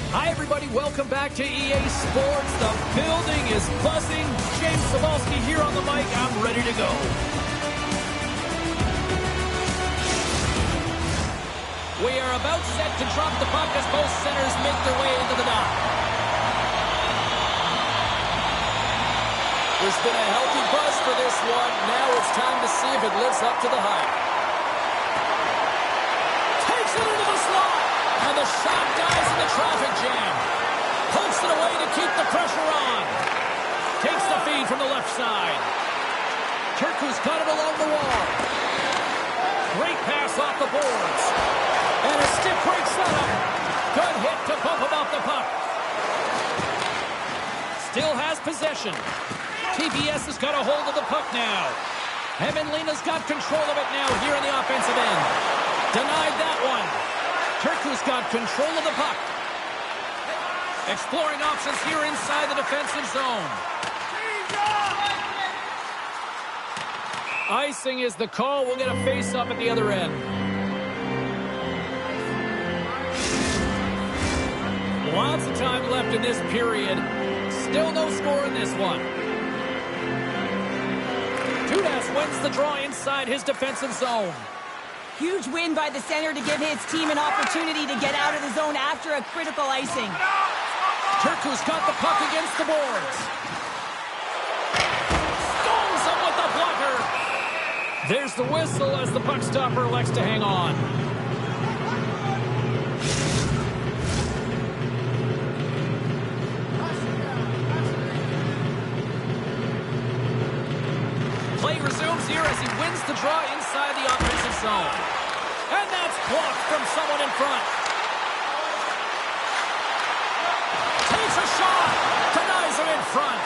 Hi, everybody. Welcome back to EA Sports. The building is buzzing. James Cebulski here on the mic. I'm ready to go. We are about set to drop the puck as both centers make their way into the dock. There's been a healthy buzz for this one. Now it's time to see if it lives up to the hype. Takes it into the slot. And the shot dies in the traffic jam. Pokes it away to keep the pressure on. Takes the feed from the left side. Turku's got it along the wall. Great pass off the boards. And a stick break setup. Good hit to bump him off the puck. Still has possession. TPS has got a hold of the puck now. Hämeenlinna's got control of it now here in the offensive end. Denied that one. Turku's got control of the puck. Exploring options here inside the defensive zone. Icing is the call. We'll get a face-up at the other end. Lots of time left in this period. Still no score in this one. Dudas wins the draw inside his defensive zone. Huge win by the center to give his team an opportunity to get out of the zone after a critical icing. Turku's got the puck against the boards. Stones him with the blocker. There's the whistle as the puck stopper elects to hang on. Play resumes here as he wins the draw inside the offensive zone. And that's blocked from someone in front. Takes a shot. Denies him in front.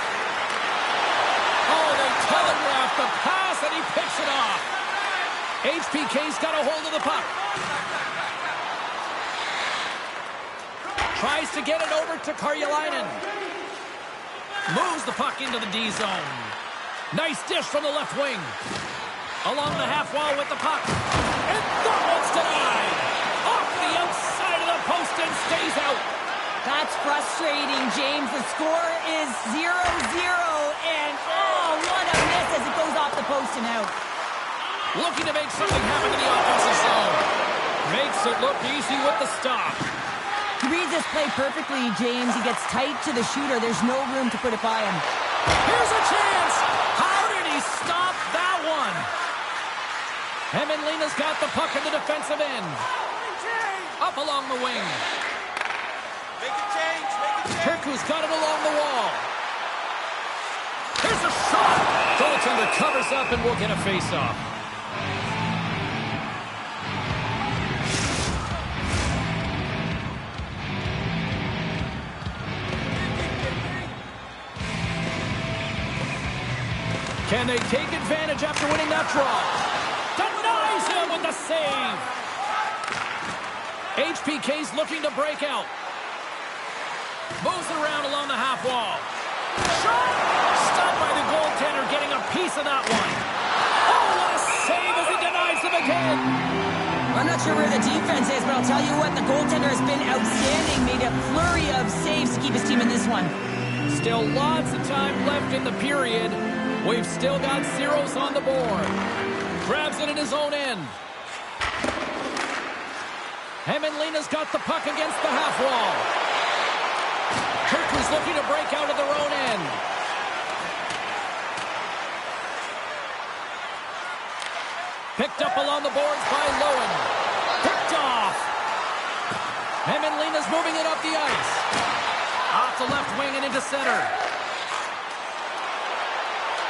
Oh, they telegraphed the pass and he picks it off. HPK's got a hold of the puck. Tries to get it over to Karjalainen. Moves the puck into the D zone. Nice dish from the left wing. Along the half wall with the puck. And that one's denied. Off the outside of the post and stays out. That's frustrating, James. The score is 0-0. And, oh, what a miss as it goes off the post and out. Looking to make something happen in the offensive zone. Makes it look easy with the stop. He reads this play perfectly, James. He gets tight to the shooter. There's no room to put it by him. Here's a chance. How did he stop that one? Hämeenlinna's got the puck in the defensive end. Up along the wing. Make a change. Turku's got it along the wall. Here's a shot. Goaltender covers up and we'll get a face-off. Can they take advantage after winning that draw? Denies him with the save. HPK's looking to break out. Moves around along the half wall. Shot! Stopped by the goaltender, getting a piece of that one. Oh, what a save as he denies him again. I'm not sure where the defense is, but I'll tell you what, the goaltender has been outstanding. Made a flurry of saves to keep his team in this one. Still lots of time left in the period. We've still got zeros on the board. Grabs it in his own end. Hämeenlinna's got the puck against the half wall. Turku's looking to break out of their own end. Picked up along the boards by Lowen. Picked off. Hämeenlinna's moving it up the ice. Off the left wing and into center.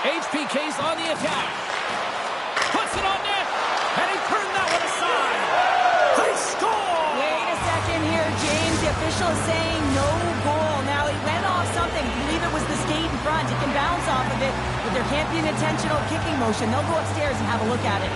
HPK's on the attack. Puts it on net. And he turned that one aside. They score! Wait a second here, James. The official is saying no goal. Now, he went off something. I believe it was the skate in front. He can bounce off of it, but there can't be an intentional kicking motion. They'll go upstairs and have a look at it.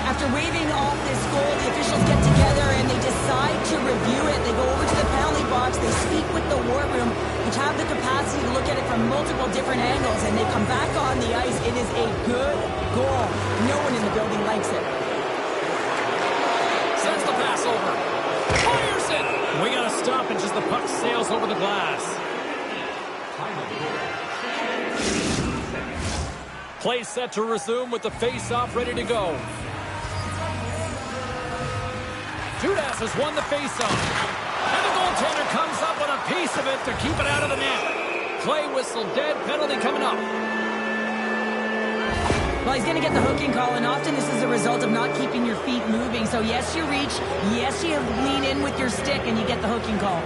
After waving off this goal, the officials get together and they decide to review it. They go over to the penalty box. They speak with the war room, which have the capacity to look at it from multiple multiple different angles, and they come back on the ice. It is a good goal. No one in the building likes it. Sends the pass over. Fires it. We got to stop it just the puck sails over the glass. Play set to resume with the face-off ready to go. Judas has won the face-off. And the goaltender comes up with a piece of it to keep it out of the net. Play whistle dead, penalty coming up. Well, he's going to get the hooking call, and often this is a result of not keeping your feet moving. So yes, you reach. Yes, you lean in with your stick, and you get the hooking call.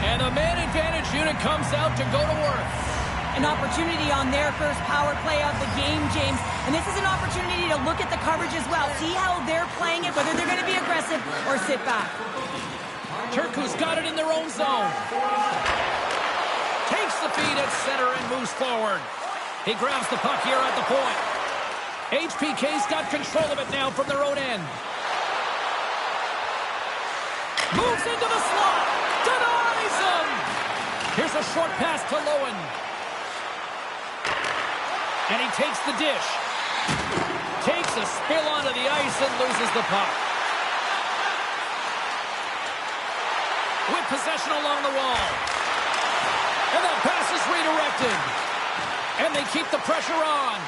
And the man advantage unit comes out to go to work. An opportunity on their first power play of the game, James. And this is an opportunity to look at the coverage as well. See how they're playing it, whether they're going to be aggressive or sit back. Turku's got it in their own zone. Takes the feed at center and moves forward. He grabs the puck here at the point. HPK's got control of it now from their own end. Moves into the slot. Denies him. Here's a short pass to Lowen. And he takes the dish. Takes a spill onto the ice and loses the puck. With possession along the wall. And that pass is redirected. And they keep the pressure on.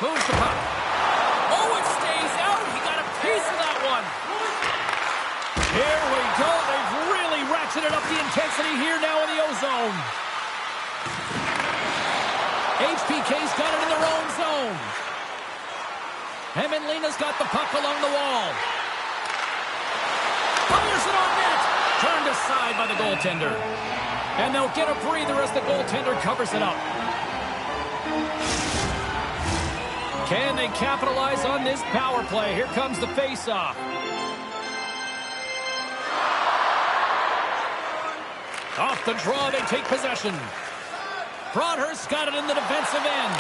Moves the puck. Oh, it stays out. He got a piece of that one. Here we go. They've really ratcheted up the intensity here now in the O-zone. HPK's got it in their own zone. Hemenlina's got the puck along the wall. Fires it on net. Turned aside by the goaltender. And they'll get a breather as the goaltender covers it up. Can they capitalize on this power play? Here comes the face-off. Off the draw, they take possession. Broadhurst's got it in the defensive end.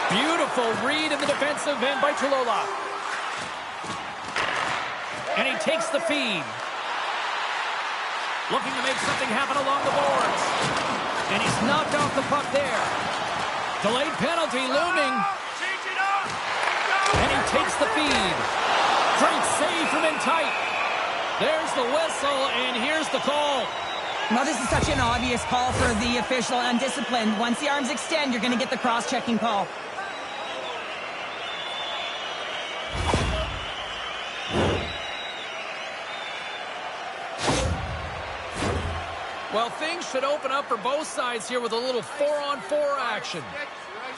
Beautiful read in the defensive end by Tulola. And he takes the feed. Looking to make something happen along the boards. And he's knocked off the puck there. Delayed penalty looming. And he takes the feed. Great save from in tight. There's the whistle, and here's the call. Well, this is such an obvious call for the official, undisciplined. Once the arms extend, you're going to get the cross-checking call. Well, things should open up for both sides here with a little 4-on-4 action.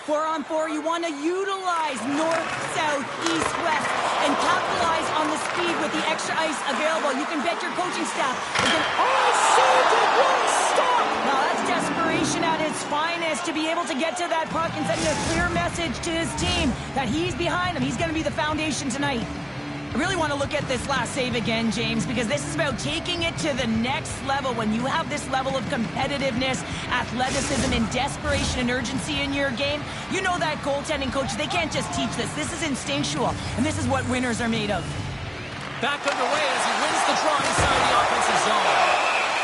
4-on-4, you want to utilize north, south, east, west, and capitalize on the speed with the extra ice available. You can bet your coaching staff is going to saved it! What a stop! Now that's desperation at its finest to be able to get to that puck and send a clear message to his team that he's behind him. He's going to be the foundation tonight. I really want to look at this last save again, James, because this is about taking it to the next level. When you have this level of competitiveness, athleticism, and desperation and urgency in your game, you know that goaltending coach, they can't just teach this. This is instinctual, and this is what winners are made of. Back underway as he wins the draw inside the offensive zone.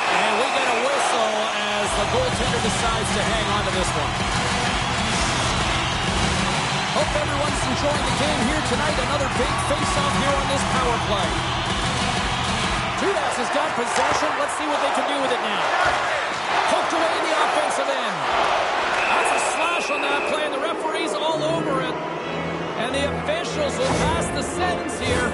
And we get a whistle as the goaltender decides to hang on to this one. Hope everyone's enjoying the game here tonight. Another big face-off here on this power play. Judas has got possession. Let's see what they can do with it now. Poked away in the offensive end. That's a slash on that play, and the referee's all over it. And the officials will pass the sentence here.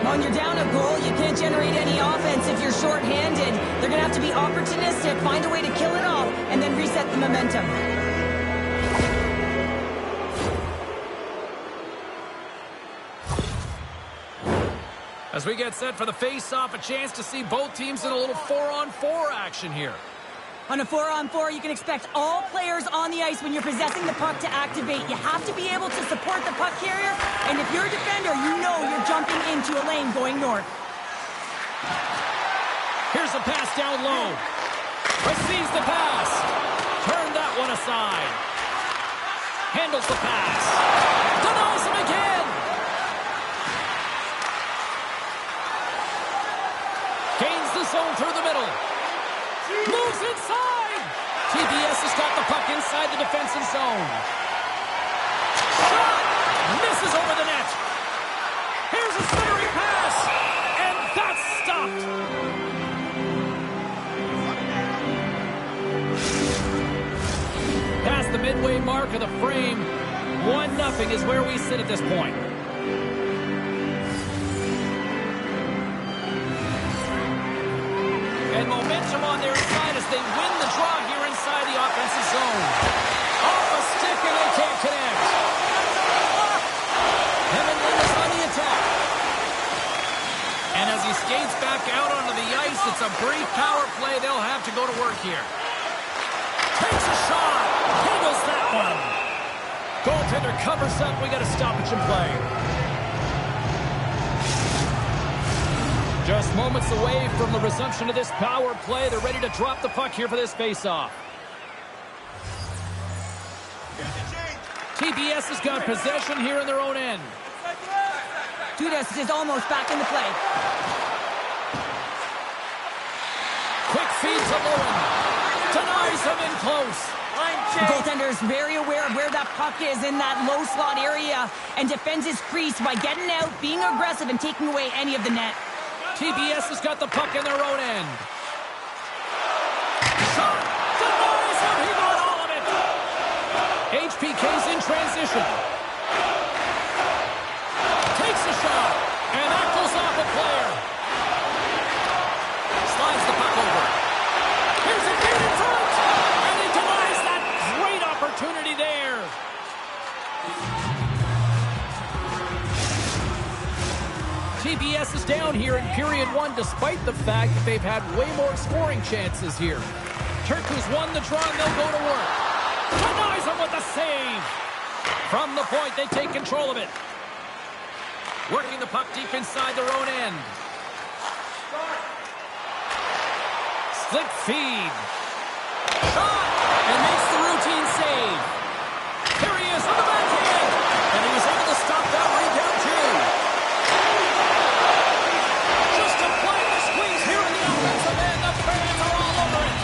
When you're down a goal, you can't generate any offense if you're shorthanded. They're going to have to be opportunistic, find a way to kill it off, and then reset the momentum. As we get set for the face-off, a chance to see both teams in a little 4-on-4 action here. On a 4-on-4, you can expect all players on the ice when you're possessing the puck to activate. You have to be able to support the puck carrier, and if you're a defender, you know you're jumping into a lane going north. Here's a pass down low. Receives the pass. Turn that one aside. Handles the pass. Denies puck inside the defensive zone. Shot! Misses over the net. Here's a centering pass. And that's stopped. Past the midway mark of the frame. 1-0 is where we sit at this point. And momentum on their side as they win the draw here inside the offensive zone. Off a stick and they can't connect. Liiga's on the attack. And as he skates back out onto the ice, it's a brief power play. They'll have to go to work here. Takes a shot. Handles that one. Goaltender covers up. We got a stoppage in play. Just moments away from the resumption of this power play. They're ready to drop the puck here for this face-off. TPS has got possession here in their own end. Judas is almost back in the play. Quick feed to Lowen. Denies him in close. The goaltender is very aware of where that puck is in that low slot area and defends his crease by getting out, being aggressive, and taking away any of the net. TPS has got the puck in their own end. Shot! Denies him! He got all of it! HPK's in transition. Takes a shot, and that goes off a player. Slides the puck over. Here's a feed in front, and he denies that great opportunity there. TPS is down here in period 1, despite the fact that they've had way more scoring chances here. Turku's won the draw, and they'll go to work. Denies him with a save. From the point, they take control of it. Working the puck deep inside their own end. Slick feed. Shot! And makes the routine save. Here he is on the backhand. And he was able to stop that rebound too. Just applying the squeeze here in the offensive end. The fans are all over it.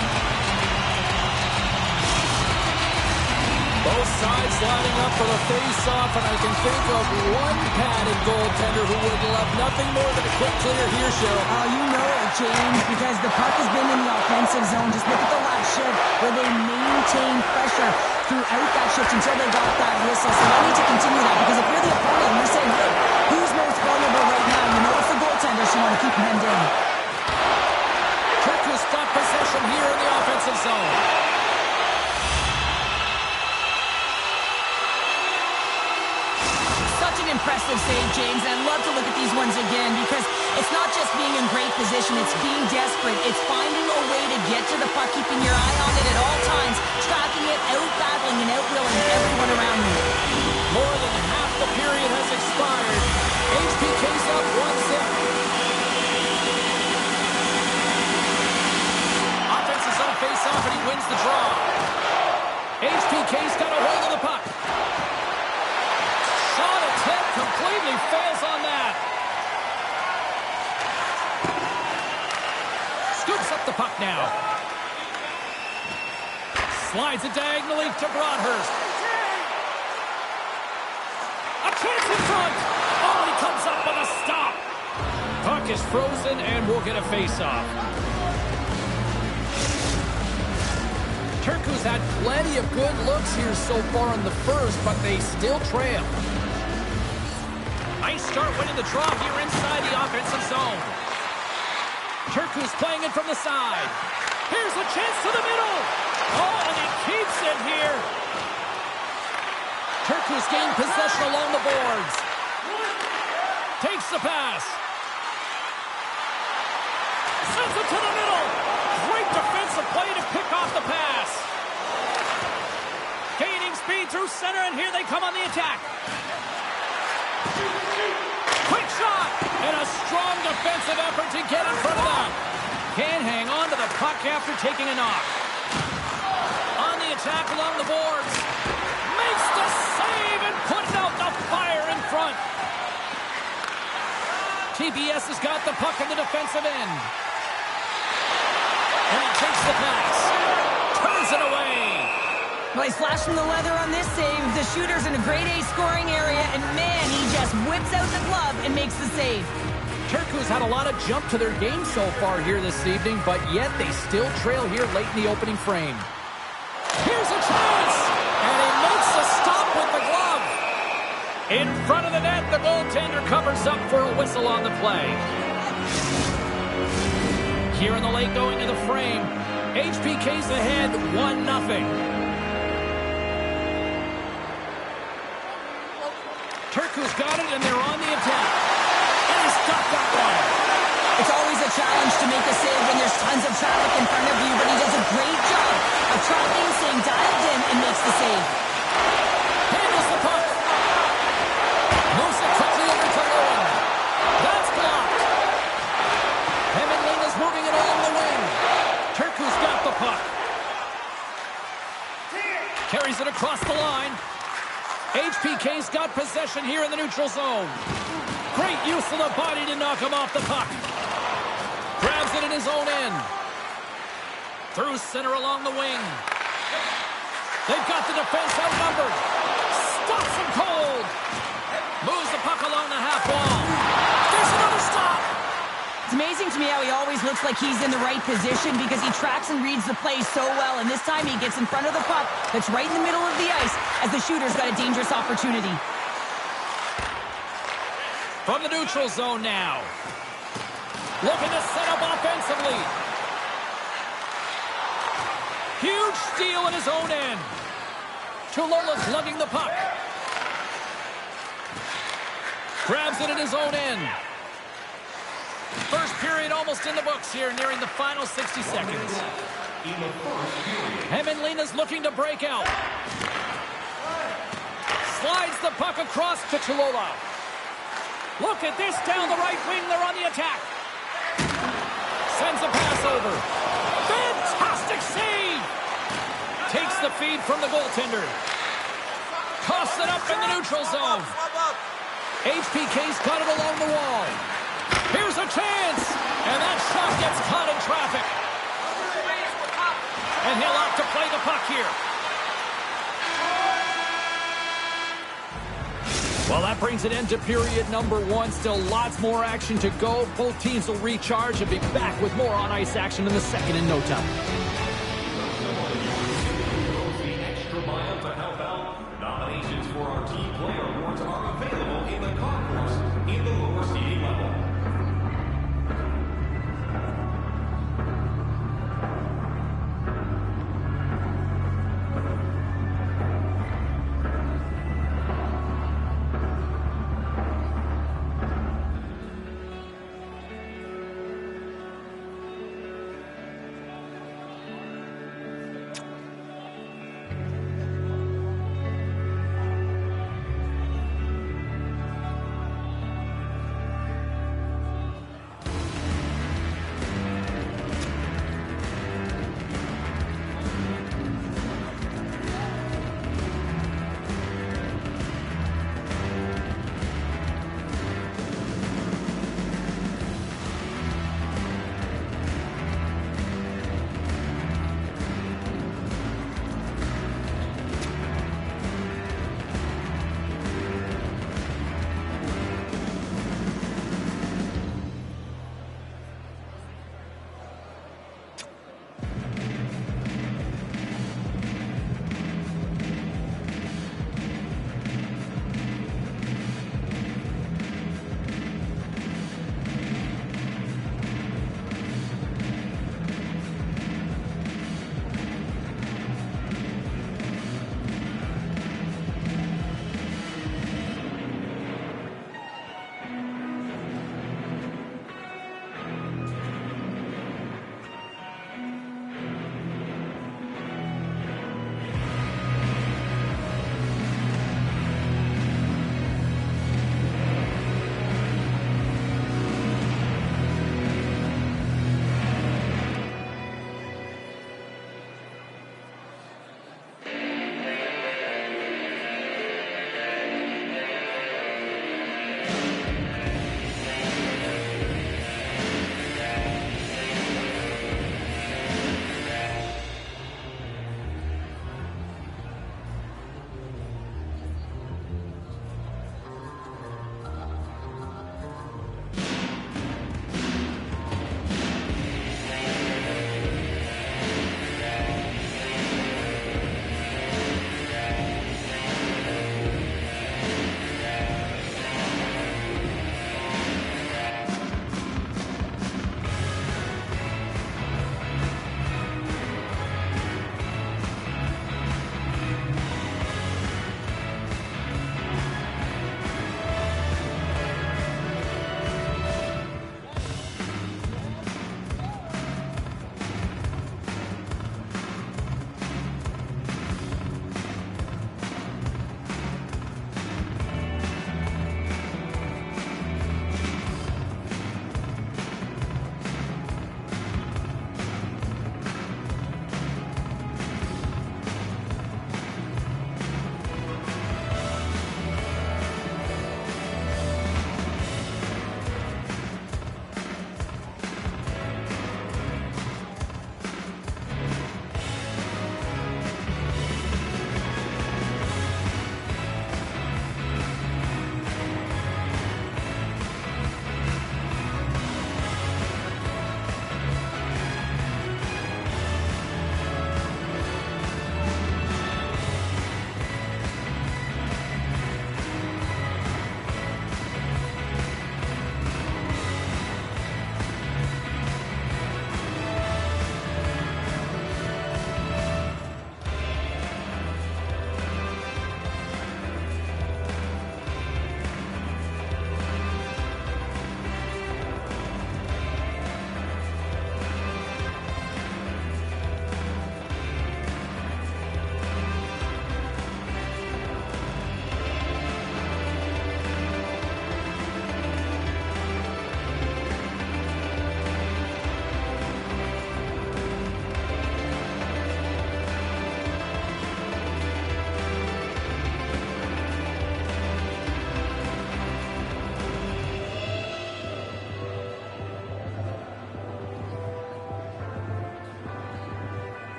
Both sides lining up for the face-off, and I can think of one padded goaltender who would love nothing more than a quick clear here, Cheryl. Oh, you know it, James, because the puck has been in the offensive zone. Just look at the last shift where they maintained pressure throughout that shift until they got that whistle. So they need to continue that, because if you're the opponent and you're saying, hey, who's most vulnerable right now? You know it's the goaltender, so you want to keep him hemmed in. Turku's got possession here in the offensive zone. Impressive save, James, and I'd love to look at these ones again, because it's not just being in great position, it's being desperate. It's finding a way to get to the puck, keeping your eye on it at all times, tracking it, out-battling and out-willing everyone around you. More than half the period has expired. HPK's up 1-0. Offense is on a face-off, and he wins the draw. HPK's got a hold of the puck. Completely fails on that. Scoops up the puck now. Slides it diagonally to Broadhurst. A chance in front. Oh, he comes up with a stop. Puck is frozen, and we'll get a face-off. Turku's had plenty of good looks here so far in the first, but they still trail. Nice start winning the draw here inside the offensive zone. Turku's playing it from the side. Here's a chance to the middle. Oh, and he keeps it here. Turku's gained possession along the boards. Takes the pass. Sends it to the middle. Great defensive play to pick off the pass. Gaining speed through center, and here they come on the attack. Quick shot, and a strong defensive effort to get in front of that. Can't hang on to the puck after taking a knock. On the attack along the boards. Makes the save and puts out the fire in front. TPS has got the puck in the defensive end. And he takes the pass. Turns it away. Well, he's flashing the leather on this save. The shooter's in a grade A scoring area, and man, he just whips out the glove and makes the save. Turku's had a lot of jump to their game so far here this evening, but yet they still trail here late in the opening frame. Here's a chance! And he makes a stop with the glove. In front of the net, the goaltender covers up for a whistle on the play. Here in the late going to the frame, HPK's ahead 1-0. Turku's got it, and they're on the attack. And he's got that one. It's always a challenge to make a save when there's tons of traffic in front of you, but he does a great job of tracking, staying dialed in, and makes the save. Handles the puck. Moves it quickly over to Owen. That's blocked. Liiga's moving it along the wing. Turku's got the puck. Carries it across the line. HPK's got possession here in the neutral zone. Great use of the body to knock him off the puck. Grabs it in his own end. Through center along the wing. They've got the defense outnumbered. Stops him cold. Moves the puck along the half wall. There's another stop. It's amazing to me how he always looks like he's in the right position because he tracks and reads the play so well, and this time he gets in front of the puck that's right in the middle of the ice as the shooter's got a dangerous opportunity. From the neutral zone now. Looking to set up offensively. Huge steal in his own end. Tulola's lugging the puck. Grabs it in his own end. First period almost in the books here, nearing the final 60 seconds. Liiga's looking to break out. Slides the puck across to Tulola. Look at this down the right wing. They're on the attack. Sends a pass over. Fantastic save. Takes the feed from the goaltender. Toss it up in the neutral zone. HPK's got it along the wall. Here's a chance. And that shot gets caught in traffic. And he'll opt to play the puck here. Well, that brings an end to period number 1. Still lots more action to go. Both teams will recharge and be back with more on-ice action in the second in no time. The extra mile to help out. Nominations for our team player awards are available in the concourse in the lower seating level.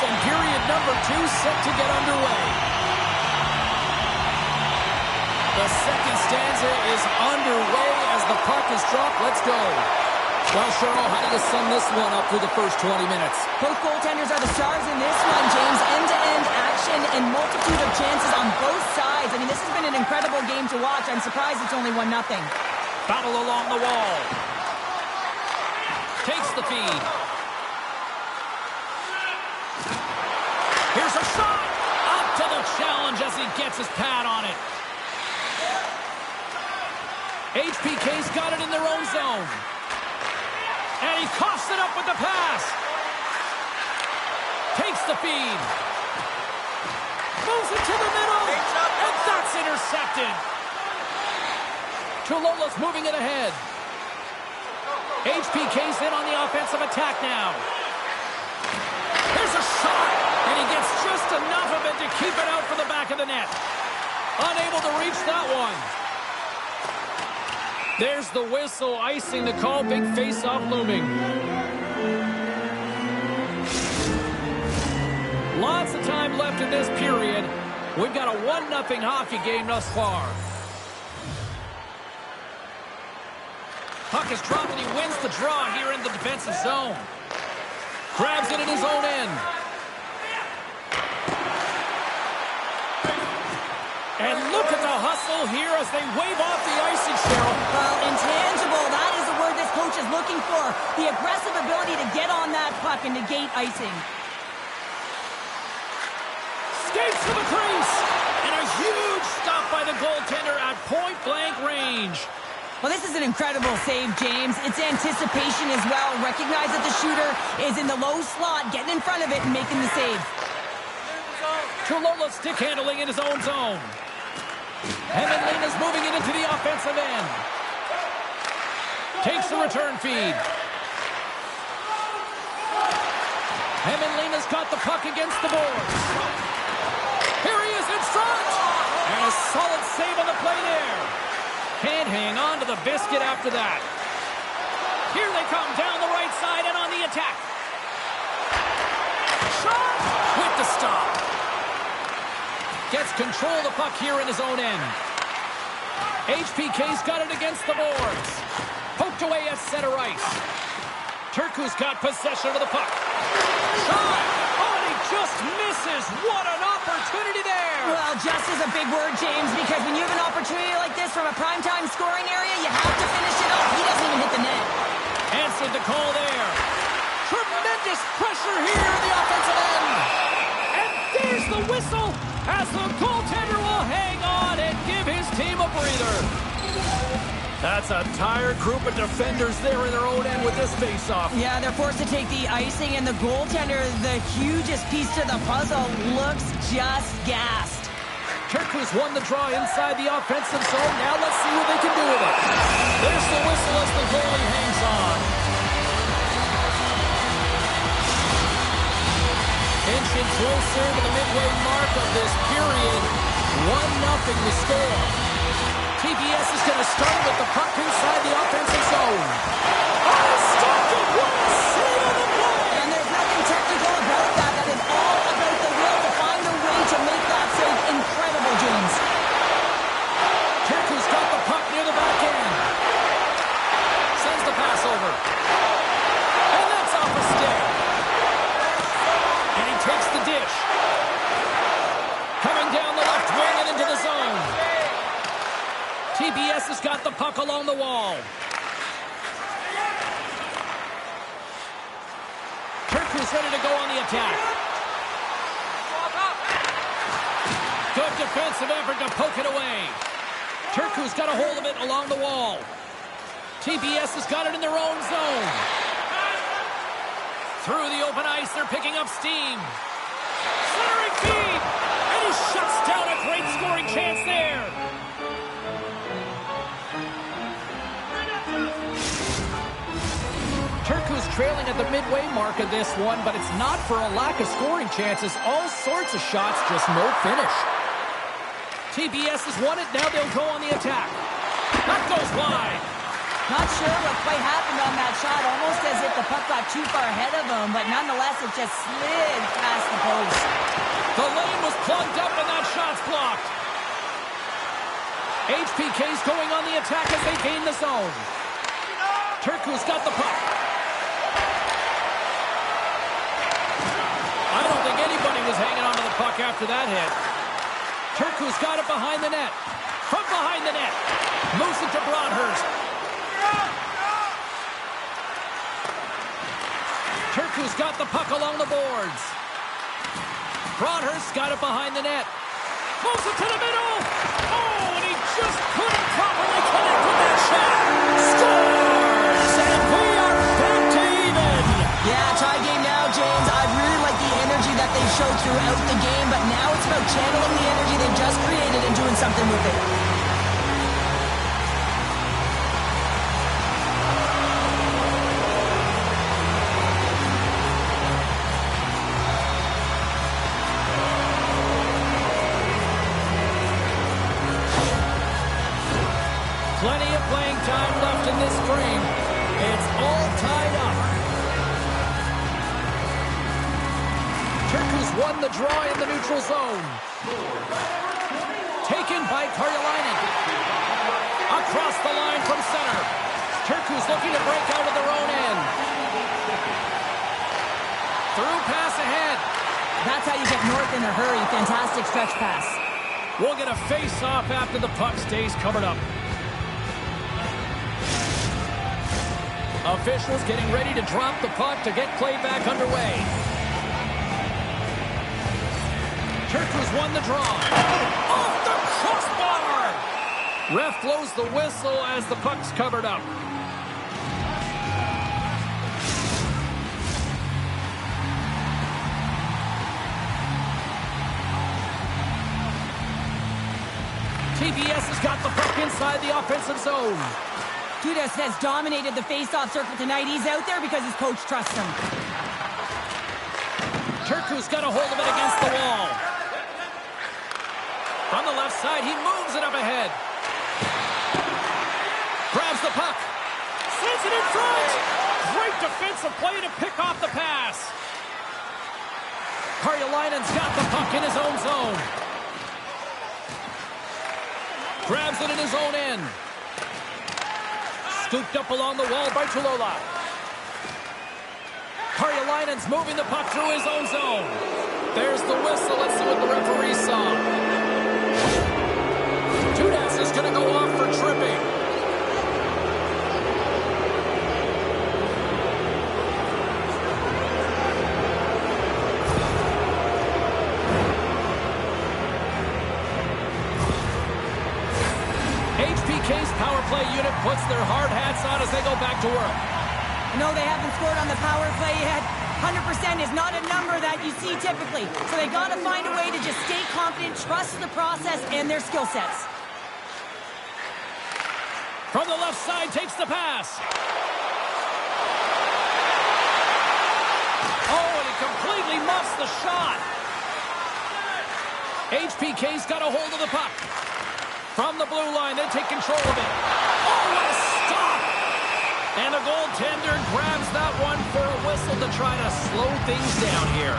and period number 2 set to get underway. The second stanza is underway as the puck is dropped. Let's go. Well, Cheryl, how do you sum this one up through the first 20 minutes? Both goaltenders are the stars in this one, James. End-to-end action and multitude of chances on both sides. I mean, this has been an incredible game to watch. I'm surprised it's only 1-0. Battle along the wall. Takes the feed. Here's a shot. Up to the challenge as he gets his pad on it. HPK's got it in their own zone. And he coughs it up with the pass. Takes the feed. Moves it to the middle. And that's intercepted. Tulola's moving it ahead. HPK's in on the offensive attack now. There's a shot. And he gets just enough of it to keep it out for the back of the net. Unable to reach that one. There's the whistle, icing the call, big face-off looming. Lots of time left in this period. We've got a 1-0 hockey game thus far. Puck is dropped and he wins the draw here in the defensive zone. Grabs it in his own end. And look at the hustle here as they wave off the icing, Cheryl. Well, intangible. That is the word this coach is looking for. The aggressive ability to get on that puck and negate icing. Skates to the crease. And a huge stop by the goaltender at point-blank range. Well, this is an incredible save, James. It's anticipation as well. Recognize that the shooter is in the low slot, getting in front of it and making the save. Tulola stick handling in his own zone. Hemenlina's moving it into the offensive end. Takes the return feed. Hemenlina's got the puck against the boards. Here he is in front. And a solid save on the play there. Can't hang on to the biscuit after that. Here they come down the right side and on the attack. Shot with the stop. Gets control of the puck here in his own end. HPK's got it against the boards. Poked away at center ice. Turku's got possession of the puck. Shot! Oh, and he just misses. What an opportunity there! Well, just is a big word, James, because when you have an opportunity like this from a primetime scoring area, you have to finish it off. He doesn't even hit the net. Answered the call there. Tremendous pressure here in the offensive end. And there's the whistle as the goaltender will hang on and give his team a breather. That's a tired group of defenders there in their own end with this face-off. Yeah, they're forced to take the icing, and the goaltender, the hugest piece to the puzzle, looks just gassed. Turku's won the draw inside the offensive zone. Now let's see what they can do with it. There's the whistle as the goalie hangs on. Inching closer to the midway mark of this period. 1-0 the score. TPS is going to start with the puck inside the offensive zone. Oh, stopped it! What a save on the play! And there's nothing technical about that. That is all about the will to find a way to make that save. Incredible, James. Turku's got the puck near the back end. Sends the pass over. And that's off a stick. And he takes the dish. Coming down the left wing and into the zone. TPS has got the puck along the wall. Turku's ready to go on the attack. Good defensive effort to poke it away. Turku's got a hold of it along the wall. TPS has got it in their own zone. Through the open ice, they're picking up steam. Centering feed! And he shuts down a great scoring chance there. Turku's trailing at the midway mark of this one, but it's not for a lack of scoring chances. All sorts of shots, just no finish. TPS has won it. Now they'll go on the attack. That goes wide. Not sure what quite happened on that shot. Almost as if the puck got too far ahead of him, but nonetheless, it just slid past the post. The lane was plugged up and that shot's blocked. HPK's going on the attack as they gain the zone. Turku's got the puck. I don't think anybody was hanging onto the puck after that hit. Turku's got it behind the net. From behind the net. Moves it to Broadhurst. Turku's got the puck along the boards. Broadhurst's got it behind the net. Moves it to the middle. Oh, and he just couldn't properly connect with that shot. Scores! And we are back to even. Yeah, tie game now, James. I really like the energy that they showed throughout the game, but now it's about channeling the energy they've just created and doing something with it. Plenty of playing time left in this frame. It's all tied up. Turku's won the draw in the neutral zone. Taken by Karjalainen. Across the line from center. Turku's looking to break out of their own end. Through pass ahead. That's how you get north in a hurry. Fantastic stretch pass. We'll get a face-off after the puck stays covered up. Officials getting ready to drop the puck to get play back underway. Turku's won the draw. Off the crossbar! Ref blows the whistle as the puck's covered up. TPS has got the puck inside the offensive zone. Dudas has dominated the face-off circle tonight. He's out there because his coach trusts him. Turku's got a hold of it against the wall. From the left side, he moves it up ahead. Grabs the puck. Sends it in front. Great defensive play to pick off the pass. Karjalainen's got the puck in his own zone. Grabs it in his own end. Scooped up along the wall by Tulola. Karjalainen's moving the puck through his own zone. There's the whistle. Let's see what the referee saw. Tudas is going to go off for tripping. HPK's power play unit puts their hard hats on as they go back to work. No, they haven't scored on the power play yet. 100% is not a number that you see typically. So they got to find a way to just stay confident, trust the process and their skill sets. From the left side, takes the pass. Oh, and he completely muffs the shot. HPK's got a hold of the puck. From the blue line, they take control of it. Oh, what a stop! And the goaltender grabs that one for a whistle to try to slow things down here.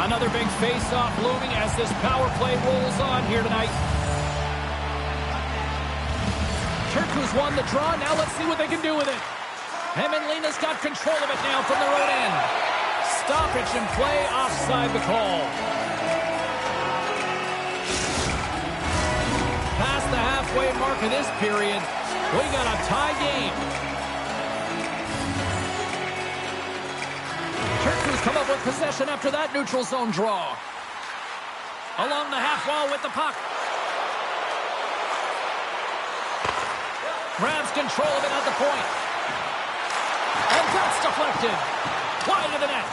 Another big face-off looming as this power play rolls on here tonight. Turku's won the draw. Now let's see what they can do with it. Hemenlina's got control of it now from their own end. Stoppage in play, offside the call. Past the halfway mark of this period, we got a tie game. Turku's come up with possession after that neutral zone draw. Along the half wall with the puck. Grabs control of it at the point. And that's deflected. Wide of the net.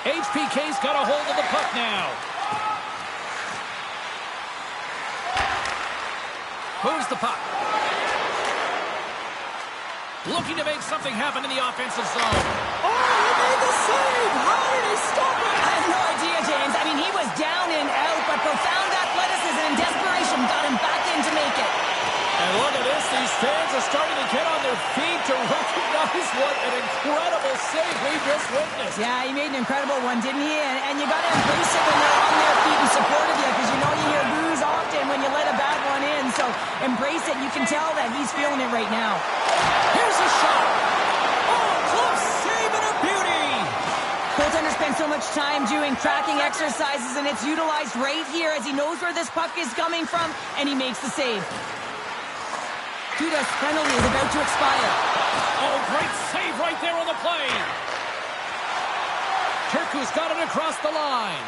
HPK's got a hold of the puck now. Moves the puck. Looking to make something happen in the offensive zone. Oh, he made the save! How did he stop it? I have no idea, James. I mean, he was down and out, but profound athleticism and desperation got him back in to make it. And look at this. These fans are starting to catch save we just witnessed. Yeah, he made an incredible one, didn't he? And you got to embrace it when they're on their feet in support of you, because you know you hear boos often when you let a bad one in. So embrace it. You can tell that he's feeling it right now. Here's a shot. Oh, close save and a beauty. Goaltender spends so much time doing tracking exercises, and it's utilized right here as he knows where this puck is coming from, and he makes the save. Duda's penalty is about to expire. Oh, great save right there on the play. Turku's got it across the line.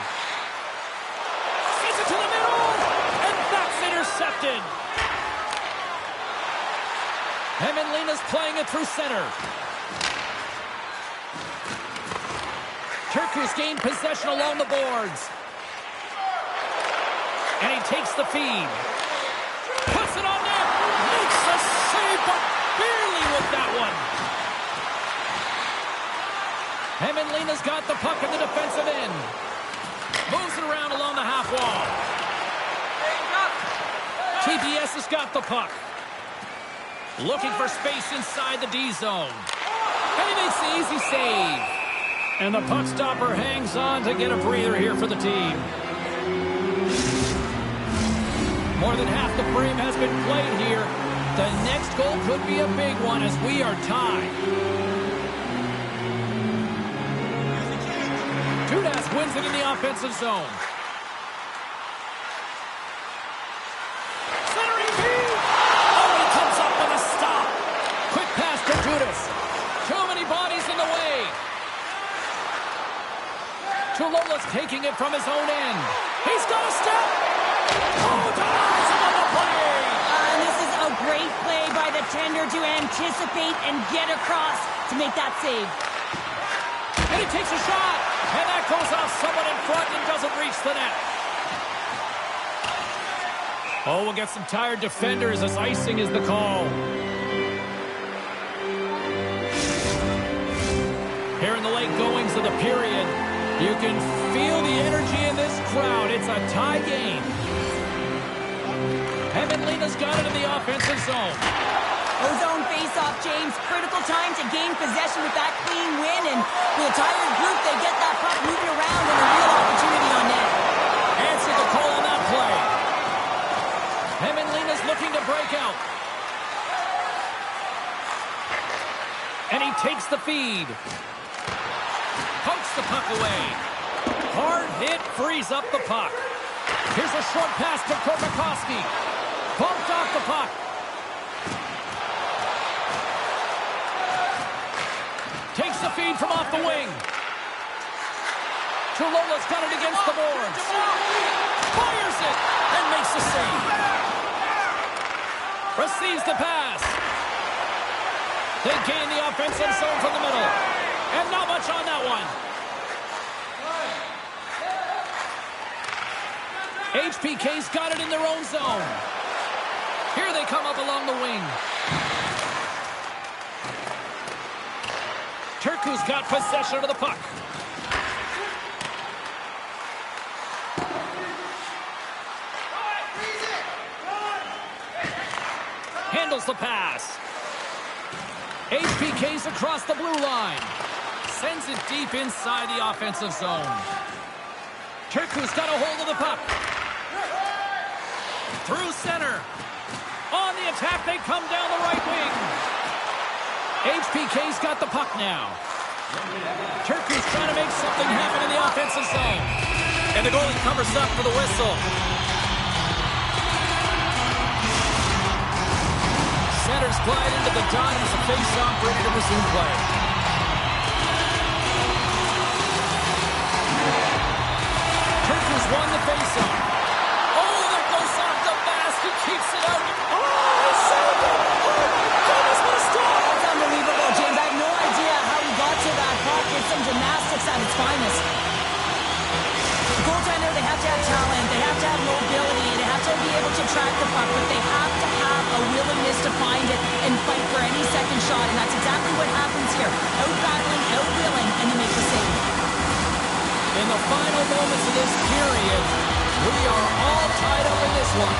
Sends it to the middle, and that's intercepted. Hemenlina's playing it through center. Turku's gained possession along the boards. And he takes the feed. Puts it on net. Makes the save, but barely with that one. Hemenlina's got the puck in the defensive end. Moves it around along the half wall. TPS has got the puck. Looking for space inside the D zone. And he makes the easy save. And the puck stopper hangs on to get a breather here for the team. More than half the frame has been played here. The next goal could be a big one as we are tied. Dudas wins it in the offensive zone. Centering feed. Oh, he comes up with a stop. Quick pass to Dudas. Too many bodies in the way. Tulola's taking it from his own end. He's got a step. Oh, denies him on the play. And this is a great play by the tender to anticipate and get across to make that save. And he takes a shot. And that goes off someone in front and doesn't reach the net. Oh, we'll get some tired defenders as icing is the call. Here in the late goings of the period, you can feel the energy in this crowd. It's a tie game. Hemenlina's got it in the offensive zone. Zone face-off, James. Critical time to gain possession with that clean win. And with a tired group, they get that puck moving around and a real opportunity on net. Answered the call on that play. Hemenlina's looking to break out. And he takes the feed. Pokes the puck away. Hard hit frees up the puck. Here's a short pass to Korpikoski. Bumped off the puck. Takes the feed from off the wing. Tulola's got it against the boards. Fires it and makes the save. Receives the pass. They gain the offensive zone from the middle. And not much on that one. HPK's got it in their own zone. Here they come up along the wing. Turku's got possession of the puck. Handles the pass. HPK's across the blue line. Sends it deep inside the offensive zone. Turku's got a hold of the puck. Through center. On the attack, they come down the right wing. HPK's got the puck now. Turku's trying to make something happen in the offensive zone. And the goalie covers up for the whistle. Centers glide into the dot as a face-off ready to resume play. Turku's won the face-off. Oh, that goes off the basket, keeps it out. Oh, he saved it! Oh, my goodness, what a stop! That's unbelievable, James. I have no idea how he got to that puck. It's some gymnastics at its finest. The goaltender, they have to have talent. They have to have mobility. They have to be able to track the puck, but they have to have a willingness to find it and fight for any second shot, and that's exactly what happens here. Out-battling, out-willing, and you make the save. In the final moments of this period, we are all tied up in this one.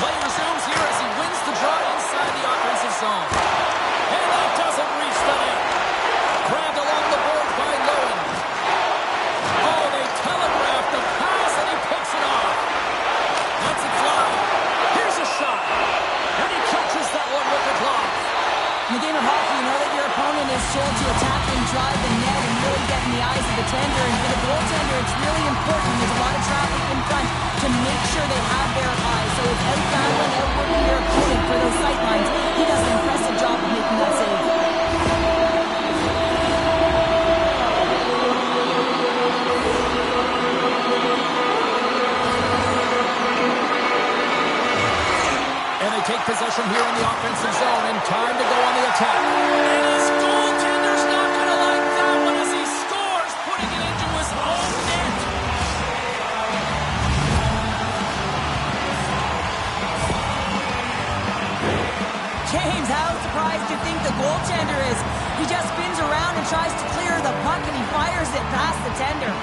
Play resumes here as he wins the draw inside the offensive zone. And that doesn't reach the net. goaltender, and for the goaltender, it's really important. There's a lot of traffic in front to make sure they have their eyes. So it's out battling, outworking their opponent for those sight lines. He does an impressive job of making that save. And they take possession here in the offensive zone, and time to go on the attack. And his goaltender's not going to like that one as he scores, putting it into his own net. James, how surprised do you think the goaltender is? He just spins around and tries to clear the puck, and he fires it past the tender.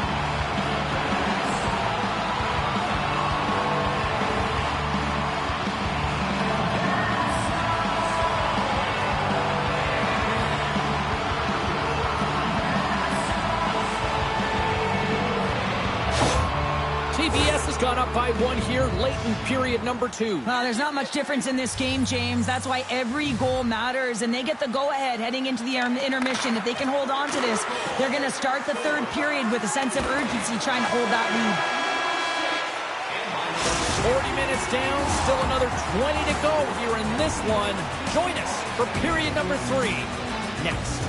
TPS has gone up by 1 here late in period number 2. Well, there's not much difference in this game, James. That's why every goal matters, and they get the go-ahead heading into the intermission. If they can hold on to this, they're going to start the third period with a sense of urgency trying to hold that lead. 40 minutes down, still another 20 to go here in this one. Join us for period number 3 next.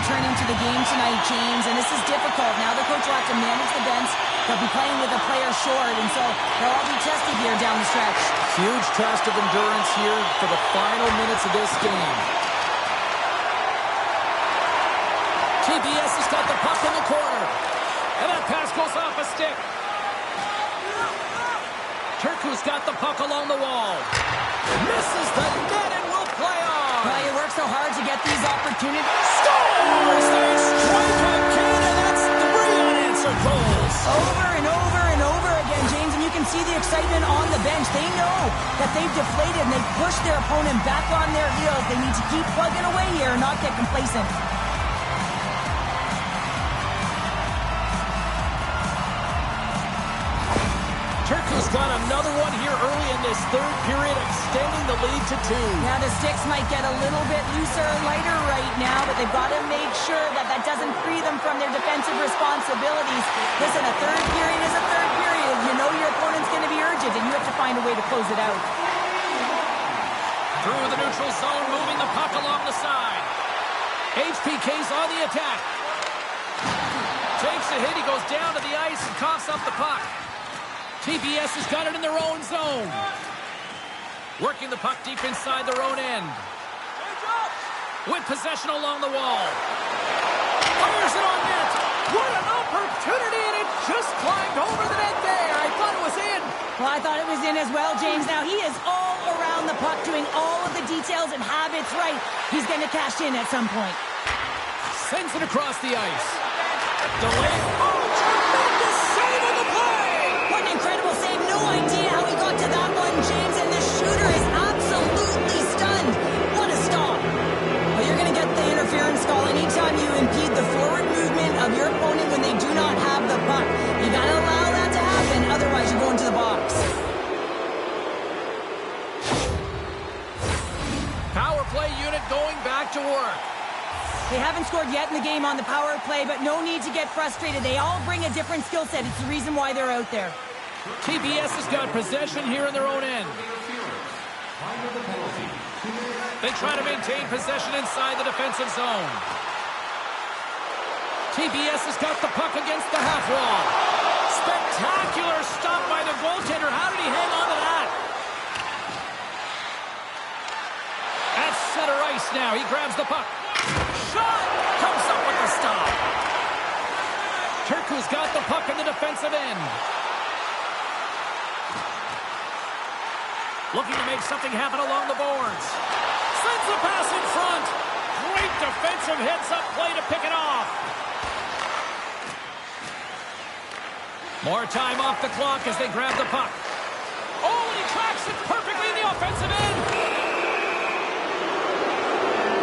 Returning to the game tonight, James, and this is difficult. Now the coach will have to manage the bench. They'll be playing with a player short, and so they'll all be tested here down the stretch. Huge test of endurance here for the final minutes of this game. TPS has got the puck in the corner, and that pass goes off a stick. Turku's got the puck along the wall. Misses the net and will play on. Well, you work so hard to get these opportunities. Scores! They strike again, and that's 3 unanswered goals. Over and over and over again, James, and you can see the excitement on the bench. They know that they've deflated and they've pushed their opponent back on their heels. They need to keep plugging away here and not get complacent. Turku's got another one here early in this third period, extending the lead to 2. Now the sticks might get a little bit looser, lighter right now, but they've got to make sure that that doesn't free them from their defensive responsibilities. Listen, a third period is a third period. You know your opponent's going to be urgent, and you have to find a way to close it out. Through the neutral zone, moving the puck along the side. HPK's on the attack. Takes a hit, he goes down to the ice and coughs up the puck. TPS has got it in their own zone. Working the puck deep inside their own end. With possession along the wall. Fires it on net. What an opportunity, and it just climbed over the net there. I thought it was in. Well, I thought it was in as well, James. Now he is all around the puck, doing all of the details and habits right. He's going to cash in at some point. Sends it across the ice. Delay. Oh, tremendous save on the play. What an incredible save. No idea how he got to that one, James, and the shooter is absolutely stunned. What a stop. Well, you're going to get the interference call anytime you impede the forward movement of your opponent when they do not have the puck. You got to allow that to happen, otherwise you go into the box. Power play unit going back to work. They haven't scored yet in the game on the power play, but no need to get frustrated. They all bring a different skill set. It's the reason why they're out there. TPS has got possession here in their own end. They try to maintain possession inside the defensive zone. TPS has got the puck against the half wall. Spectacular stop by the goaltender. How did he hang on to that? At center ice now. He grabs the puck. Shot! Comes up with the stop. Turku's got the puck in the defensive end. Looking to make something happen along the boards. Sends the pass in front. Great defensive heads-up play to pick it off. More time off the clock as they grab the puck. Oh, he tracks it perfectly in the offensive end.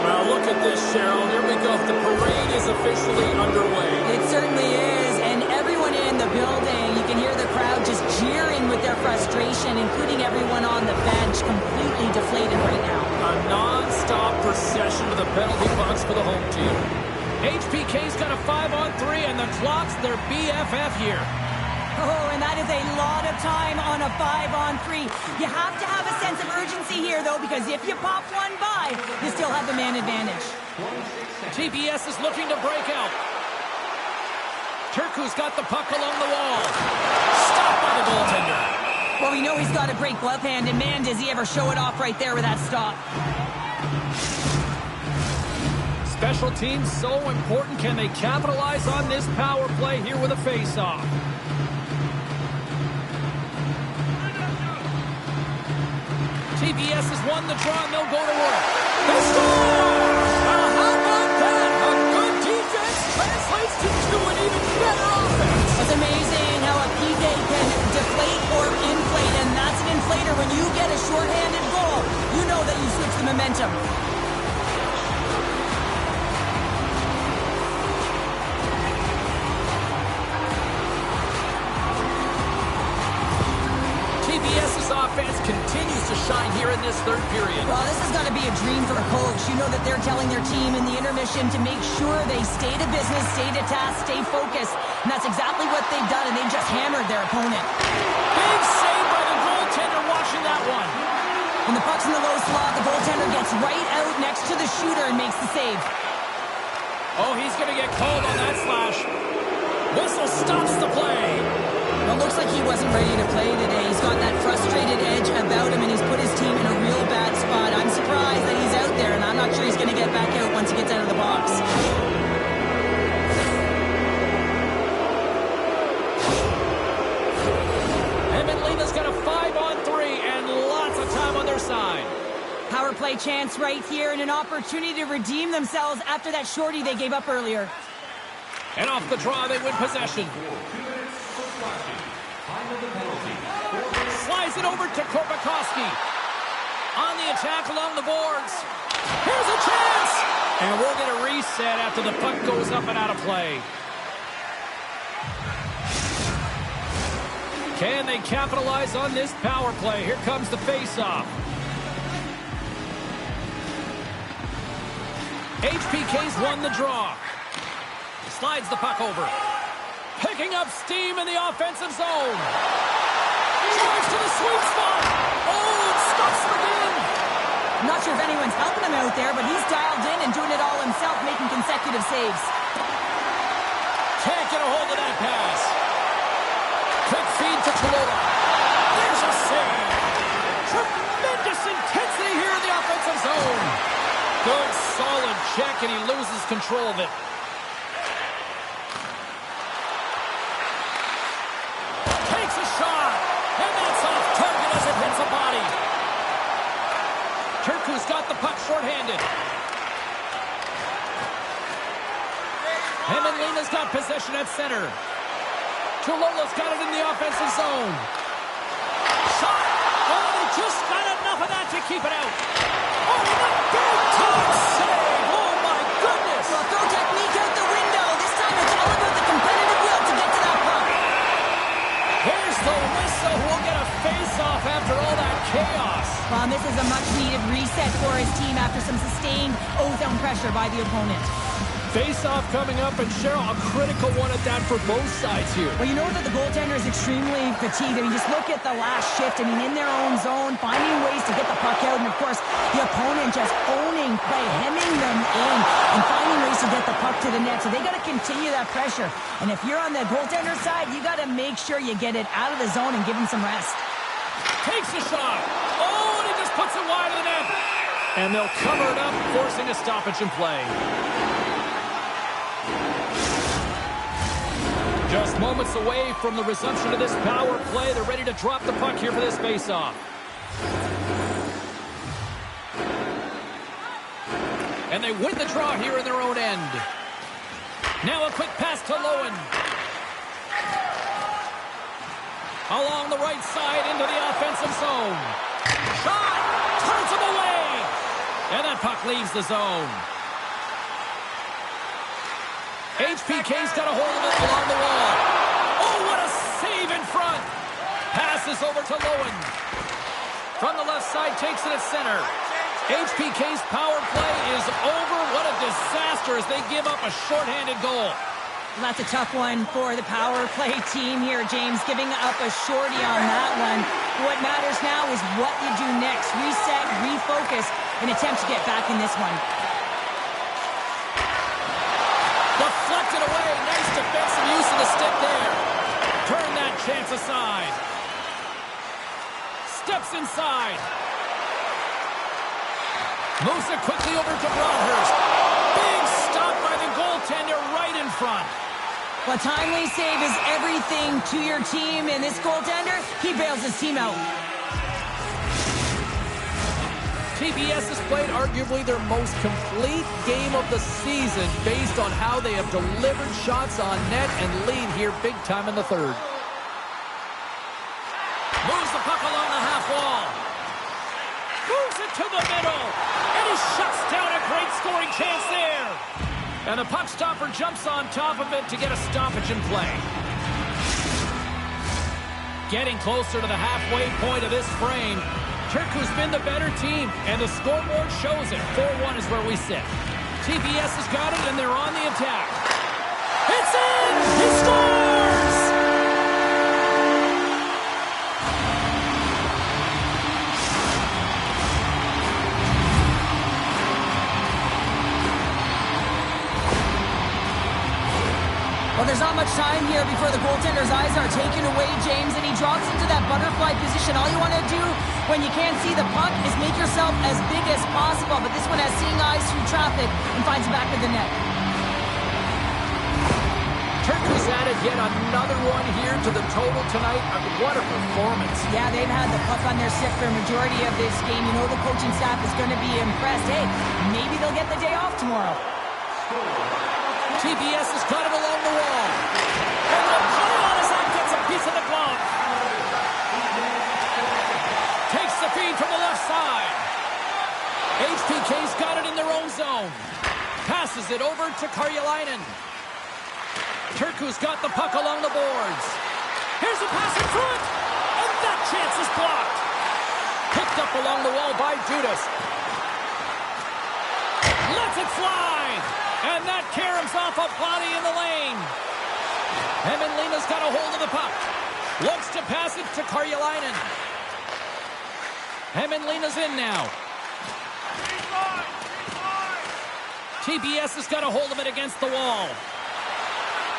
Well, look at this, Cheryl. Here we go. The parade is officially underway. It certainly is, and everyone in the building, you can hear the crowd just jeering with their frustration, including everyone on the bench, completely deflated right now. A non-stop procession to the penalty box for the home team. HPK's got a 5-on-3, and the clock's their BFF here. Oh, and that is a lot of time on a 5-on-3. You have to have a sense of urgency here, though, because if you pop one by, you still have the man advantage. TPS is looking to break out. Turku's got the puck along the wall. Stopped by the goaltender. Well, we know he's got a great glove hand, and man, does he ever show it off right there with that stop. Special teams so important. Can they capitalize on this power play here with a face-off? TPS has won the draw, and they'll go to work. They score! How about that? A good defense translates to an even better offense. That's amazing. in this third period. Well, this has got to be a dream for a coach. You know that they're telling their team in the intermission to make sure they stay to business, stay to task, stay focused. And that's exactly what they've done, and they've just hammered their opponent. Big save by the goaltender watching that one. When the puck's in the low slot, the goaltender gets right out next to the shooter and makes the save. Oh, he's going to get called on that slash. Whistle stops the play. Well, it looks like he wasn't ready to play today. He's got that frustrated edge about him, and he's put his team in a real bad spot. I'm surprised that he's out there, and I'm not sure he's going to get back out once he gets out of the box. Liiga's got a 5-on-3 and lots of time on their side. Power play chance right here and an opportunity to redeem themselves after that shorty they gave up earlier. And off the draw, they win possession. Slides it over to Korpikoski. On the attack along the boards. Here's a chance! And we'll get a reset after the puck goes up and out of play. Can they capitalize on this power play? Here comes the face-off. HPK's won the draw. Slides the puck over. Picking up steam in the offensive zone. Drives to the sweet spot. Oh, stops him again. I'm not sure if anyone's helping him out there, but he's dialed in and doing it all himself, making consecutive saves. Can't get a hold of that pass. Quick feed to Tulola. There's a save. Tremendous intensity here in the offensive zone. Good, solid check, and he loses control of it. Takes a shot, and that's off target as it hits a body. Turku's got the puck shorthanded. Liiga's got possession at center. Tulola's got it in the offensive zone. Shot! Oh, they just got enough of that to keep it out. Oh, and a big-time save! Oh, my goodness! Well, throw technique out the window. This time it's all about the competitive will to get to that puck. Here's the whistle. We'll get a face-off after all that chaos. Well, this is a much-needed reset for his team after some sustained O-zone pressure by the opponent. Face-off coming up, and Cheryl, a critical one at that for both sides here. Well, you know that the goaltender is extremely fatigued. I mean, just look at the last shift. I mean, in their own zone, finding ways to get the puck out, and of course, the opponent just owning by hemming them in and finding ways to get the puck to the net. So they got to continue that pressure. And if you're on the goaltender side, you got to make sure you get it out of the zone and give him some rest. Takes a shot. Oh, and he just puts it wide of the net. And they'll cover it up, forcing a stoppage in play. Just moments away from the resumption of this power play. They're ready to drop the puck here for this face-off. And they win the draw here in their own end. Now a quick pass to Lowen. Along the right side into the offensive zone. Shot! Turns him away! And that puck leaves the zone. HPK's got a hold of it along the wall. Oh, what a save in front. Passes over to Lowen. From the left side, takes it at center. HPK's power play is over. What a disaster as they give up a shorthanded goal. Well, that's a tough one for the power play team here, James, giving up a shorty on that one. What matters now is what you do next. Reset, refocus, and attempt to get back in this one. Deflected away. Nice defensive use of the stick there. Turn that chance aside. Steps inside. Moves it quickly over to Broadhurst. Big stop by the goaltender right in front. Well, timely save is everything to your team, and this goaltender, he bails his team out. TPS has played arguably their most complete game of the season based on how they have delivered shots on net and lead here big time in the third. Moves the puck along the half wall. Moves it to the middle. And he shuts down a great scoring chance there. And the puck stopper jumps on top of it to get a stoppage in play. Getting closer to the halfway point of this frame. Turku's been the better team, and the scoreboard shows it. 4-1 is where we sit. TPS has got it, and they're on the attack. It's in! He scores! Well, there's not much time here before the goaltender's eyes are taken away, James, and he drops into that butterfly position. All you want to do when you can't see the puck is make yourself as big as possible, but this one has seeing eyes through traffic and finds the back of the net. Turku's added yet another one here to the total tonight. What a performance. Yeah, they've had the puck on their stick for a majority of this game. You know the coaching staff is going to be impressed. Hey, maybe they'll get the day off tomorrow. TPS has got it along the wall. And the play on his out gets a piece of the glove. Takes the feed from the left side. HPK's got it in their own zone. Passes it over to Karjalainen. Turku's got the puck along the boards. Here's a pass in front. And that chance is blocked. Picked up along the wall by Judas. Lets it fly. And that caroms off a body in the lane. Hämeenlinna's got a hold of the puck. Looks to pass it to Karjalainen. Hämeenlinna's in now. TPS has got a hold of it against the wall.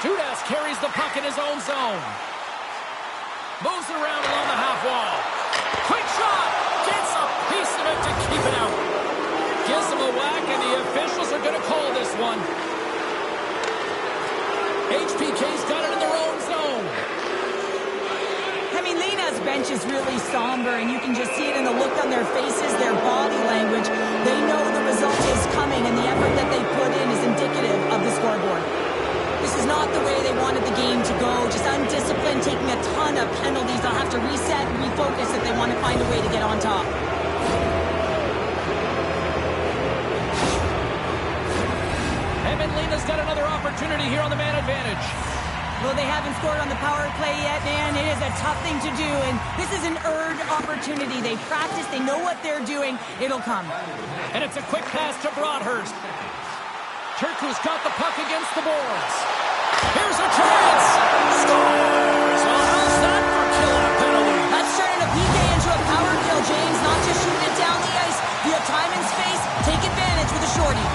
Judas carries the puck in his own zone. Moves it around along the half wall. Quick shot. Gets a piece of it to keep it out. Gives him a whack, and the officials are going to call this one. HPK's got it in their own zone. Hämeenlinna's bench is really somber, and you can just see it in the look on their faces, their body language. They know the result is coming, and the effort that they put in is indicative of the scoreboard. This is not the way they wanted the game to go. Just undisciplined, taking a ton of penalties. They'll have to reset and refocus if they want to find a way to get on top. Hämeenlinna's got another opportunity here on the man advantage. Well, they haven't scored on the power play yet, man. It is a tough thing to do, and this is an earned opportunity. They practice, they know what they're doing. It'll come. And it's a quick pass to Broadhurst. Turku's got the puck against the boards. Here's a chance. Scores! Well, how's that for killing a penalty? That's turning a PK into a power kill, James. Not just shooting it down the ice. You have time and space. Take advantage with a shorty.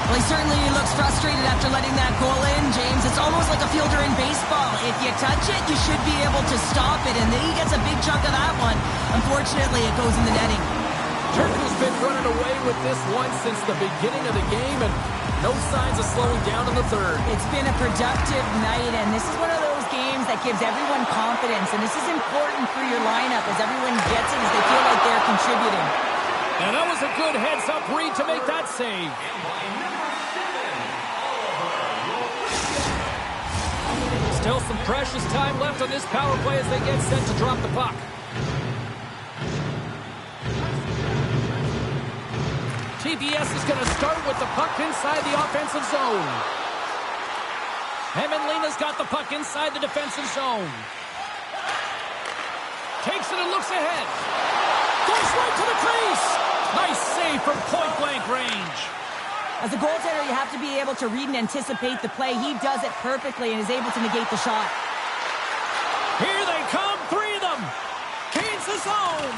Well, he certainly looks frustrated after letting that goal in, James. It's almost like a fielder in baseball. If you touch it, you should be able to stop it, and then he gets a big chunk of that one. Unfortunately, it goes in the netting. Turku's been running away with this one since the beginning of the game, and no signs of slowing down in the third. It's been a productive night, and this is one of those games that gives everyone confidence, and this is important for your lineup as everyone gets it, as they feel like they're contributing. And that was a good heads-up read to make that save. Still some precious time left on this power play as they get set to drop the puck. TPS is going to start with the puck inside the offensive zone. Hämeenlinna's got the puck inside the defensive zone. Takes it and looks ahead. Goes right to the crease. Nice save from point-blank range. As a goaltender, you have to be able to read and anticipate the play. He does it perfectly and is able to negate the shot. Here they come, three of them. Gains the zone.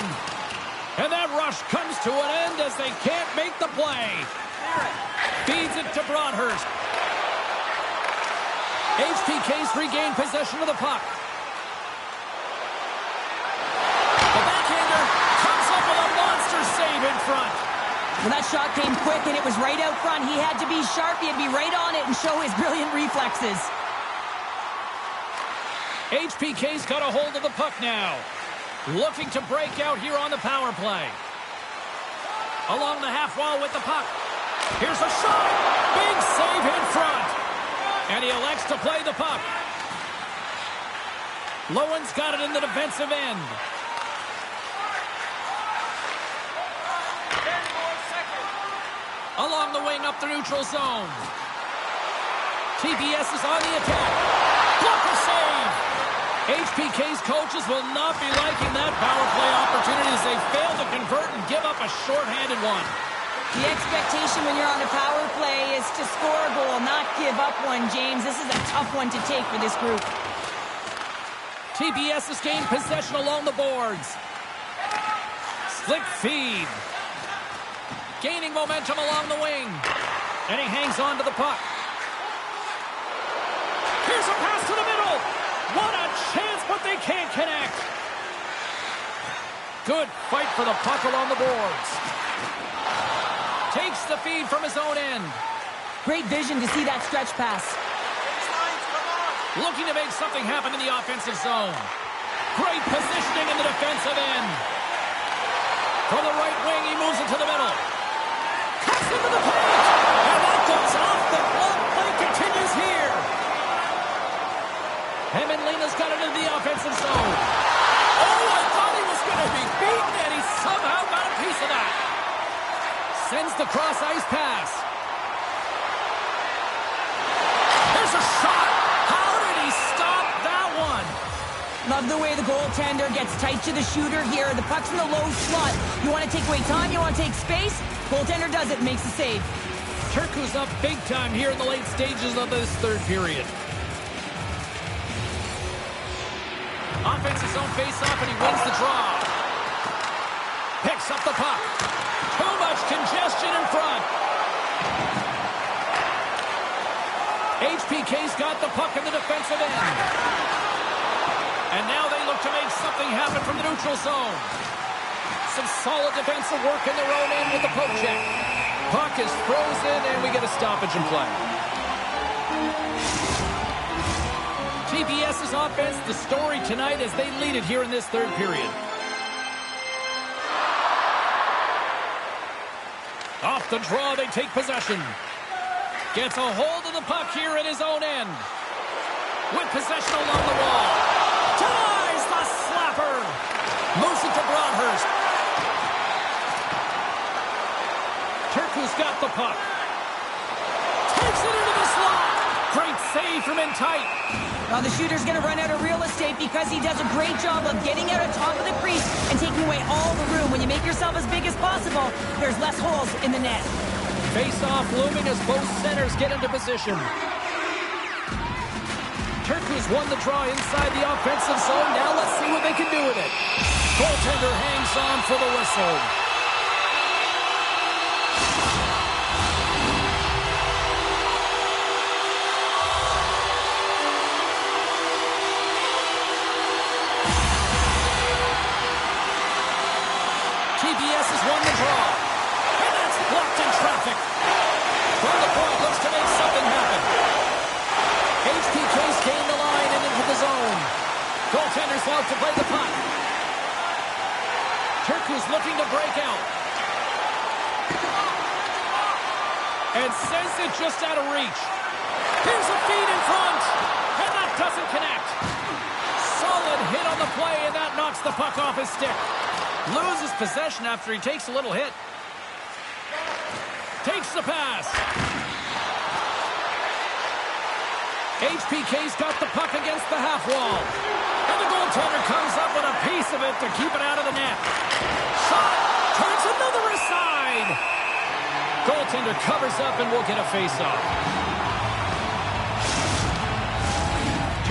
And that rush comes to an end as they can't make the play. Feeds it to Broadhurst. HPK's regained possession of the puck. The backhander comes up with a monster save in front. Well, that shot came quick, and it was right out front. He had to be sharp. He had to be right on it and show his brilliant reflexes. HPK's got a hold of the puck now. Looking to break out here on the power play. Along the half wall with the puck. Here's a shot. Big save in front. And he elects to play the puck. Lowen's got it in the defensive end. Along the wing up the neutral zone. TPS is on the attack. Blocker save. HPK's coaches will not be liking that power play opportunity as they fail to convert and give up a shorthanded one. The expectation when you're on a power play is to score a goal, not give up one, James. This is a tough one to take for this group. TPS has gained possession along the boards. Slick feed. Gaining momentum along the wing. And he hangs on to the puck. Here's a pass to the middle. What a chance, but they can't connect. Good fight for the puck along the boards. Takes the feed from his own end. Great vision to see that stretch pass. Looking to make something happen in the offensive zone. Great positioning in the defensive end. From the right wing, he moves it to the middle. Cuts into the paint. And that goes off the glove. Play continues here. Liiga's got it into the offensive zone. Oh, I thought he was going to be beaten, and he somehow got a piece of that. Sends the cross-ice pass. There's a shot. How did he stop that one? Love the way the goaltender gets tight to the shooter here. The puck's in the low slot. You want to take away time, you want to take space. Goaltender does it, makes the save. Turku's up big time here in the late stages of this third period. Offensive zone face-off, and he wins the draw. Picks up the puck. Too much congestion in front. HPK's got the puck in the defensive end. And now they look to make something happen from the neutral zone. Some solid defensive work in their own end with the poke check. Puck is frozen, and we get a stoppage in play. TPS's offense, the story tonight as they lead it here in this third period. Off the draw, they take possession. Gets a hold of the puck here at his own end. With possession along the wall. Ties the slapper. Moves it to Broadhurst. Turku's got the puck. Takes it into the slot. Great save from in tight. Well, the shooter's going to run out of real estate because he does a great job of getting out on top of the crease and taking away all the room. When you make yourself as big as possible, there's less holes in the net. Face-off looming as both centers get into position. Turku's won the draw inside the offensive zone. Now let's see what they can do with it. Goaltender hangs on for the whistle. TPS has won the draw. And that's blocked in traffic. From the point, looks to make something happen. HPK's gained the line and into the zone. Goaltender's out to play the puck. Turku's looking to break out. And sends it just out of reach. Here's a feed in front. And that doesn't connect. Solid hit on the play, and that knocks the puck off his stick. Loses possession after he takes a little hit. Takes the pass. HPK's got the puck against the half wall. And the goaltender comes up with a piece of it to keep it out of the net. Shot. Turns another aside. Goaltender covers up and will get a face-off.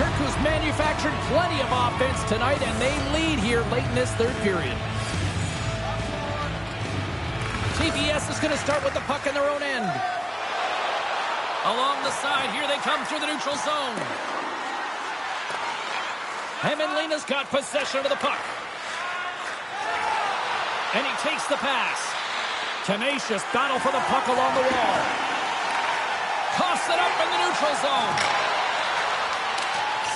Turku's manufactured plenty of offense tonight, and they lead here late in this third period. TPS is going to start with the puck in their own end. Along the side, here they come through the neutral zone. Liiga's got possession of the puck. And he takes the pass. Tenacious battle for the puck along the wall. Coughs it up in the neutral zone.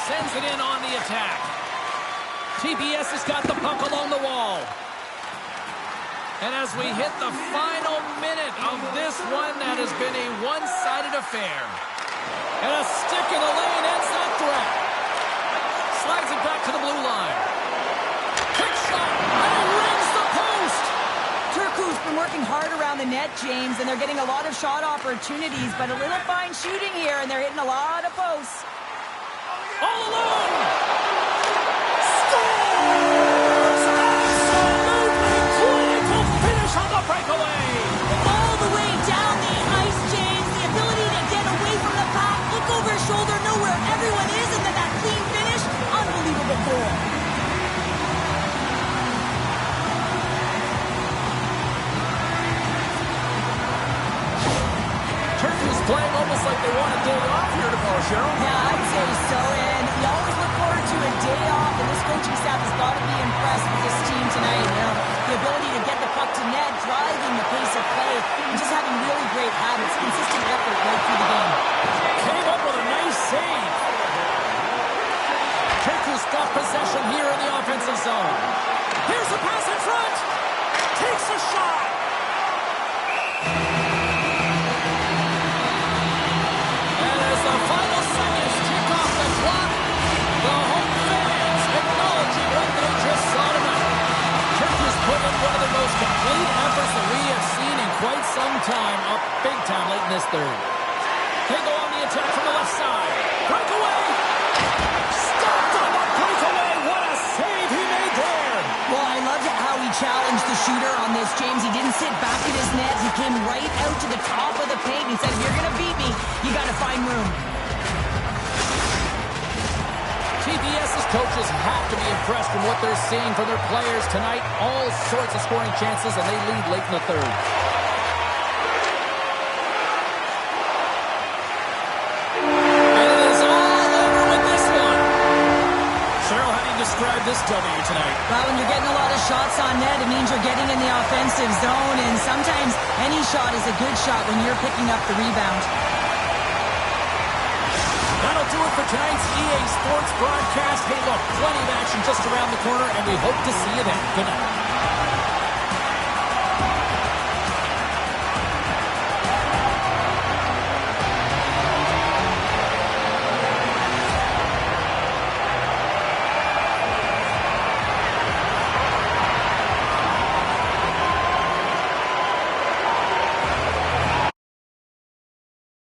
Sends it in on the attack. TPS has got the puck along the wall. And as we hit the final minute of this one, that has been a one-sided affair. And a stick in the lane ends that threat. Slides it back to the blue line. Quick shot, and he rings the post. Turku's been working hard around the net, James, and they're getting a lot of shot opportunities, but a little fine shooting here, and they're hitting a lot of posts. All alone. Absolutely clinical finish on the breakaway. All the way down the ice, James. The ability to get away from the pack, look over his shoulder, know where everyone is, and then that clean finish. Unbelievable goal. Turkey's playing almost like they want a day off here tomorrow, Cheryl. Yeah, I'd say so. And you always look forward to a day off, and this coaching staff has got to be impressed with this team tonight. You know, the ability to get the puck to net, driving the pace of play, and just having really great habits, consistent effort right through the game. Came up with a nice save. Turkey's got possession here in the offensive zone. Here's a pass in front. Takes a shot. The final seconds tick off the clock. The home fans acknowledging what they just saw tonight. Turkey's put in one of the most complete efforts that we have seen in quite some time, up big time late in this third. They go on the attack from the left side. Breakaway! Stopped on the breakaway! What a save he made there! Well, I loved how he challenged the shooter on this, James. He didn't sit back at his net. He came right out to the top of the paint. He said, if you're going to beat me, you got to find room. TPS's coaches have to be impressed from what they're seeing from their players tonight. All sorts of scoring chances, and they lead late in the third. And it is all over with this one. Cheryl, how do you describe this W tonight? Well, when you're getting a lot of shots on net, it means you're getting in the offensive zone, and sometimes any shot is a good shot when you're picking up the rebound. That'll do it for tonight's EA Sports broadcast. Hey, look, plenty of action just around the corner, and we hope to see you then. Good night.